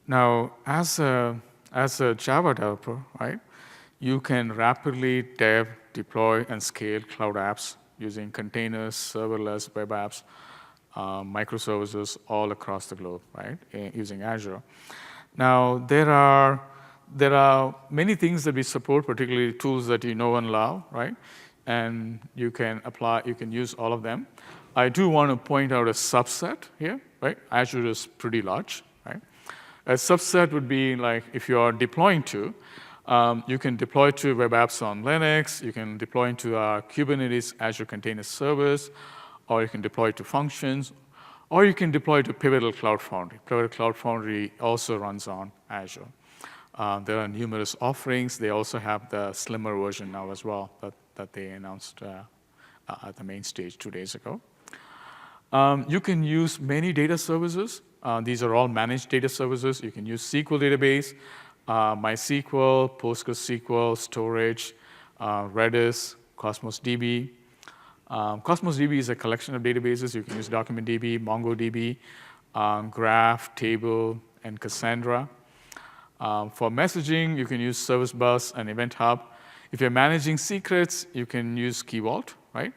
Now, as a Java developer, right, you can rapidly deploy, and scale cloud apps using containers, serverless, web apps, microservices all across the globe, right, using Azure. Now, there are many things that we support, particularly tools that you know and love, right? And you can use all of them. I do want to point out a subset here, right? Azure is pretty large, right? A subset would be like if you are deploying to, you can deploy to web apps on Linux, you can deploy into Kubernetes, Azure Container Service, or you can deploy to functions, or you can deploy to Pivotal Cloud Foundry. Pivotal Cloud Foundry also runs on Azure. There are numerous offerings. They also have the slimmer version now as well that they announced at the main stage 2 days ago. You can use many data services. These are all managed data services. You can use SQL database, MySQL, PostgreSQL, storage, Redis, Cosmos DB. Cosmos DB is a collection of databases. You can use DocumentDB, MongoDB, Graph, Table, and Cassandra. For messaging, you can use Service Bus and Event Hub. If you're managing secrets, you can use Key Vault, right?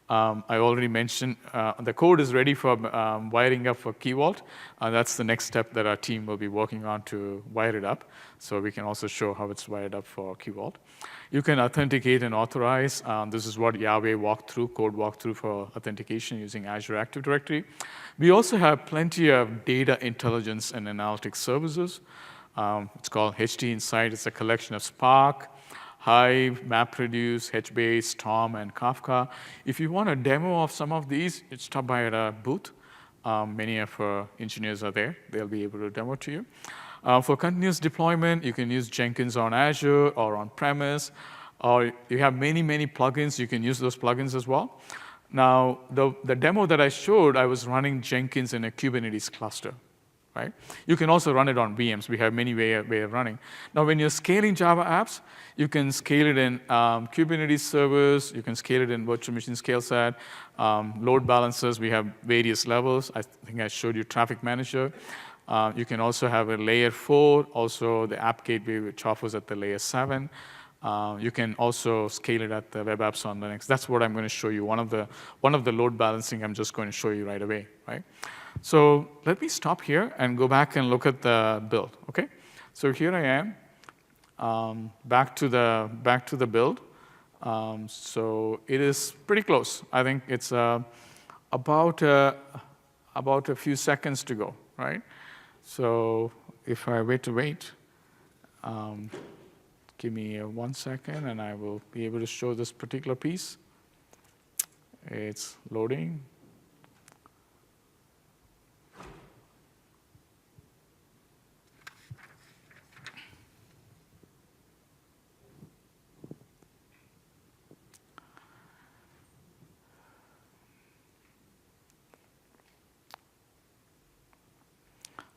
I already mentioned the code is ready for wiring up for Key Vault. That's the next step that our team will be working on to wire it up. So we can also show how it's wired up for Key Vault. You can authenticate and authorize. This is what Yahweh code walkthrough for authentication using Azure Active Directory. We also have plenty of data intelligence and analytics services. It's called HT Insight. It's a collection of Spark, Hive, MapReduce, HBase, Tom, and Kafka. If you want a demo of some of these, stop by at our booth. Many of our engineers are there. They'll be able to demo to you. For continuous deployment, you can use Jenkins on Azure or on-premise, or you have many, many plugins. You can use those plugins as well. Now, the demo that I showed, I was running Jenkins in a Kubernetes cluster, right? You can also run it on VMs. We have many ways of running. Now, when you're scaling Java apps, you can scale it in Kubernetes servers. You can scale it in virtual machine scale set. Load balancers, we have various levels. I think I showed you Traffic Manager. You can also have a layer 4, also the app gateway, which offers at the layer 7. You can also scale it at the web apps on Linux. That's what I'm going to show you. One of the load balancing I'm just going to show you right away, right? So let me stop here and go back and look at the build, okay? So here I am, back to the build. So it is pretty close. I think it's about a few seconds to go, right? So if I wait, give me 1 second, and I will be able to show this particular piece. It's loading.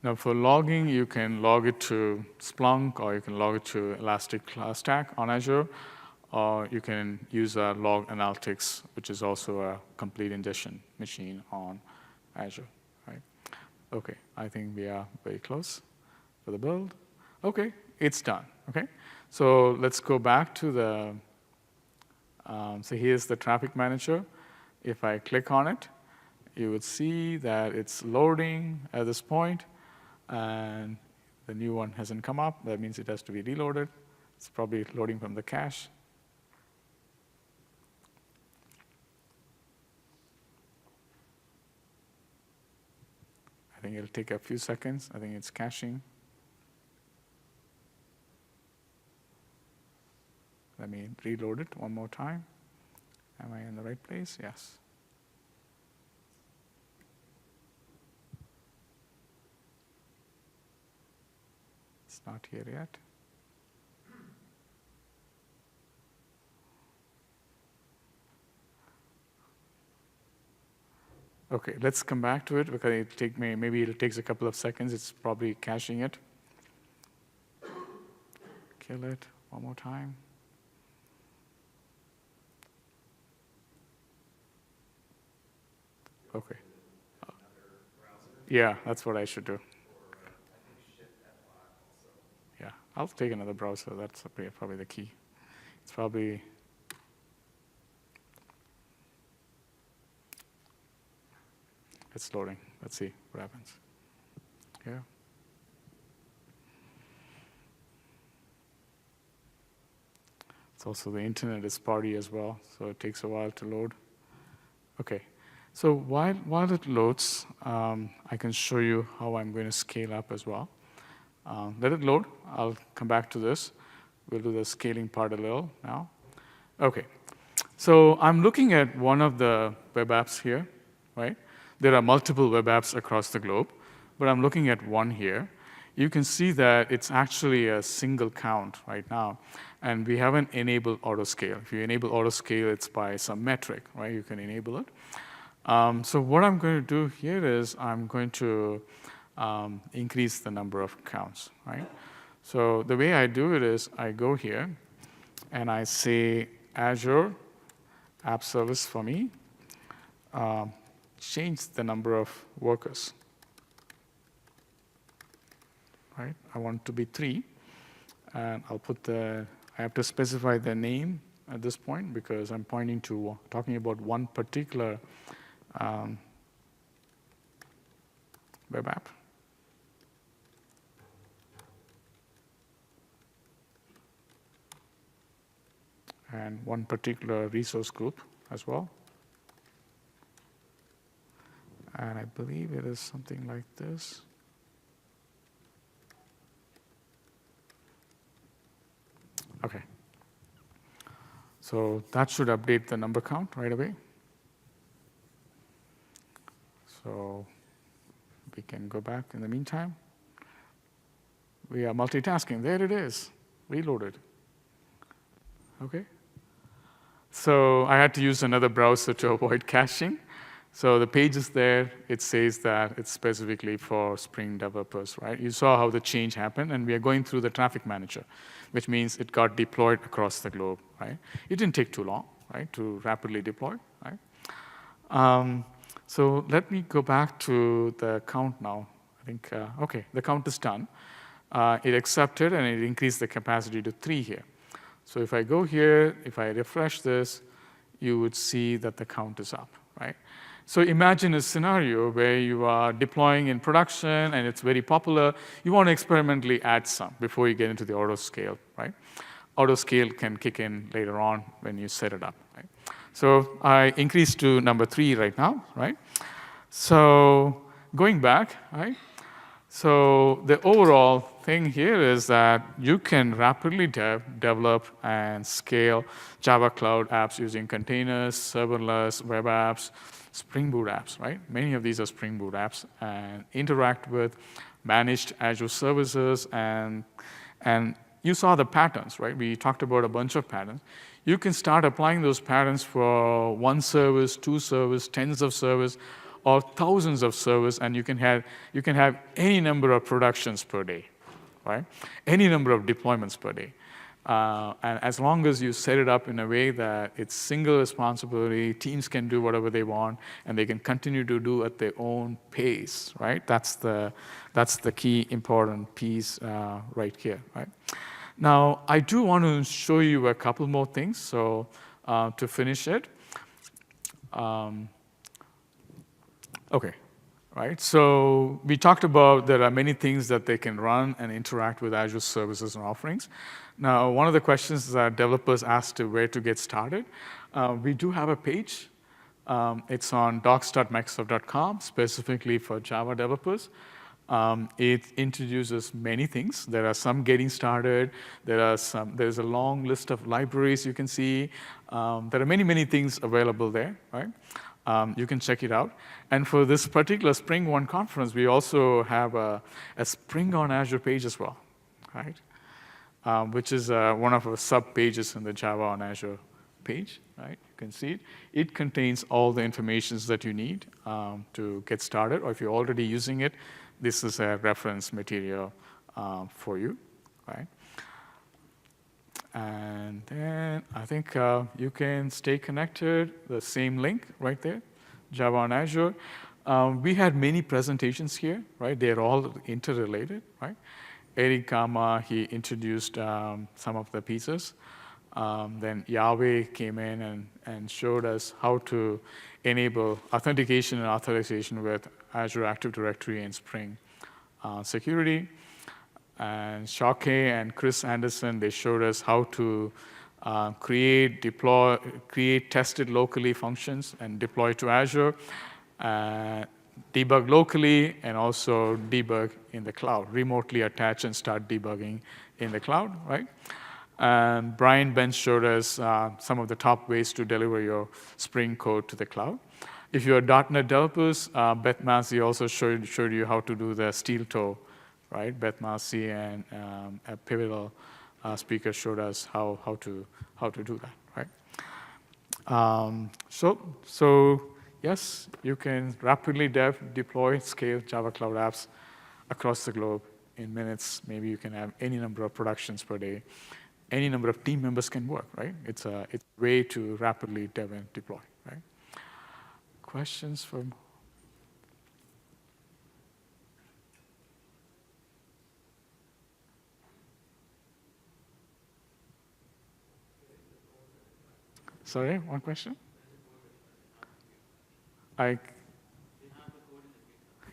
Now, for logging, you can log it to Splunk, or you can log it to Elastic Stack on Azure, or you can use Log Analytics, which is also a complete ingestion machine on Azure, right? Okay, I think we are very close for the build. Okay, it's done, okay? So let's go back to the, so here's the Traffic Manager. If I click on it, you would see that it's loading at this point, and the new one hasn't come up. That means it has to be reloaded. It's probably loading from the cache. think it'll take a few seconds. I think it's caching. Let me reload it one more time. Am I in the right place? Yes. It's not here yet. Okay, let's come back to it because maybe it takes a couple of seconds. It's probably caching it. Kill it one more time. Okay. Yeah, that's what I should do. Yeah, I'll take another browser. That's probably the key. It's probably. It's loading. Let's see what happens. Yeah. It's also the internet is spotty as well, so it takes a while to load. Okay. So while it loads, I can show you how I'm going to scale up as well. Let it load. I'll come back to this. We'll do the scaling part a little now. Okay. So I'm looking at one of the web apps here, right? There are multiple web apps across the globe, but I'm looking at one here. You can see that it's actually a single count right now, and we haven't enabled autoscale. If you enable autoscale, it's by some metric, right? You can enable it. So what I'm going to do here is I'm going to increase the number of counts, right? So the way I do it is I go here, and I say Azure App Service for me. Change the number of workers, right? I want it to be 3, and I'll put I have to specify the name at this point because I'm talking about one particular web app. And one particular resource group as well. And I believe it is something like this. Okay. So that should update the number count right away. So we can go back in the meantime. We are multitasking. There it is, reloaded. Okay. So I had to use another browser to avoid caching. So the page is there. It says that it's specifically for Spring developers, right? You saw how the change happened, and we are going through the traffic manager, which means it got deployed across the globe, right? It didn't take too long, right, to rapidly deploy, right? So let me go back to the count now. I think, okay, the count is done. It accepted, and it increased the capacity to 3 here. So if I go here, if I refresh this, you would see that the count is up, right? So imagine a scenario where you are deploying in production and it's very popular. You want to experimentally add some before you get into the auto scale, right? Auto scale can kick in later on when you set it up, right? So I increased to number 3 right now, right? So going back, right? So the overall thing here is that you can rapidly develop and scale Java Cloud apps using containers, serverless, web apps, Spring Boot apps, right? Many of these are Spring Boot apps, and interact with managed Azure services, and you saw the patterns, right? We talked about a bunch of patterns. You can start applying those patterns for 1 service, 2 service, tens of service, or thousands of servers, and you can have any number of productions per day, right? Any number of deployments per day. And as long as you set it up in a way that it's single responsibility, teams can do whatever they want, and they can continue to do at their own pace, right? That's the key important piece right here, right? Now, I do want to show you a couple more things. So to finish it, okay. Right, so we talked about there are many things that they can run and interact with Azure services and offerings. Now, one of the questions that developers asked where to get started, we do have a page It's on docs.microsoft.com, specifically for Java developers. It introduces many things. There are some getting started. There's a long list of libraries you can see. There are many, many things available there, right? You can check it out. And for this particular Spring One conference, we also have a Spring on Azure page as well, right? Which is one of our sub-pages in the Java on Azure page, right? You can see it. It contains all the information that you need to get started, or if you're already using it, this is a reference material for you, right? And then I think you can stay connected, the same link right there, Java on Azure. We had many presentations here, right? They're all interrelated, right? Eric Gama, he introduced some of the pieces. Then Yahweh came in and showed us how to enable authentication and authorization with Azure Active Directory and Spring security. And Shake and Chris Anderson, they showed us how to create, deploy, test it locally functions and deploy to Azure, debug locally, and also debug in the cloud, remotely attach and start debugging in the cloud, right? And Brian Bench showed us some of the top ways to deliver your Spring code to the cloud. If you're .NET developers, Beth Massey also showed you how to do the steel toe, right? Beth Massey and a pivotal speaker showed us how to do that, right? So yes, you can rapidly deploy, scale Java Cloud apps across the globe in minutes. Maybe you can have any number of productions per day. Any number of team members can work, right? It's a way to rapidly dev and deploy, right? Questions from? Sorry, one question?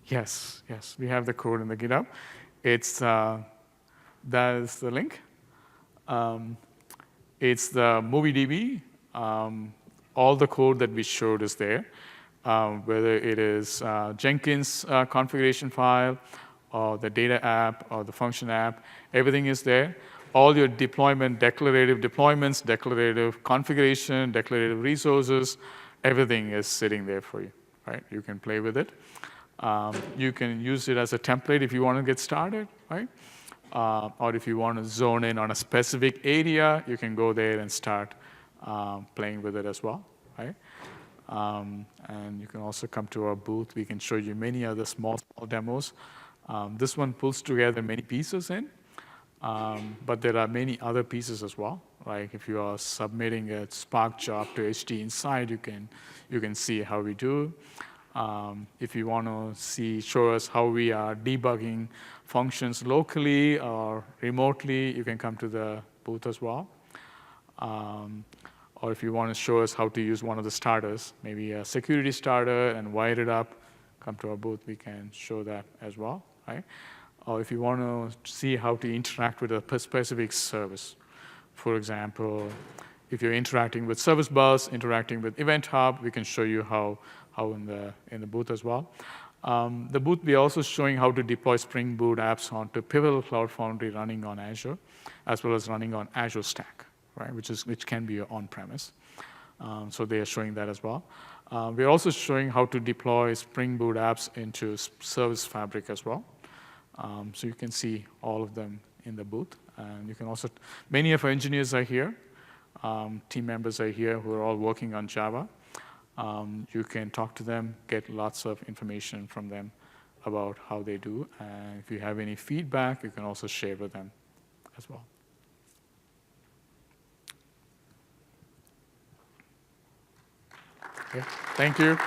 Yes, we have the code in the GitHub. That is the link. It's the MovieDB. All the code that we showed is there, whether it is Jenkins configuration file, or the data app, or the function app, everything is there. All your deployment, declarative deployments, declarative configuration, declarative resources, everything is sitting there for you, right? You can play with it. You can use it as a template if you want to get started, right? Or if you want to zone in on a specific area, you can go there and start playing with it as well, right? And you can also come to our booth. We can show you many other small demos. This one pulls together many pieces in, but there are many other pieces as well. Like if you are submitting a Spark job to HT Inside, you can see how we do. If you want to show us how we are debugging functions locally or remotely, you can come to the booth as well. Or if you want to show us how to use one of the starters, maybe a security starter, and wire it up, come to our booth, we can show that as well, right? Or if you want to see how to interact with a specific service. For example, if you're interacting with Service Bus, interacting with Event Hub, we can show you how in the booth as well. The booth, we're also showing how to deploy Spring Boot apps onto Pivotal Cloud Foundry running on Azure, as well as running on Azure Stack, right? Which can be on-premise. So they are showing that as well. We're also showing how to deploy Spring Boot apps into Service Fabric as well. So you can see all of them in the booth. And you can also, many of our engineers are here. Team members are here who are all working on Java. You can talk to them, get lots of information from them about how they do. And if you have any feedback, you can also share with them as well. Okay. Thank you.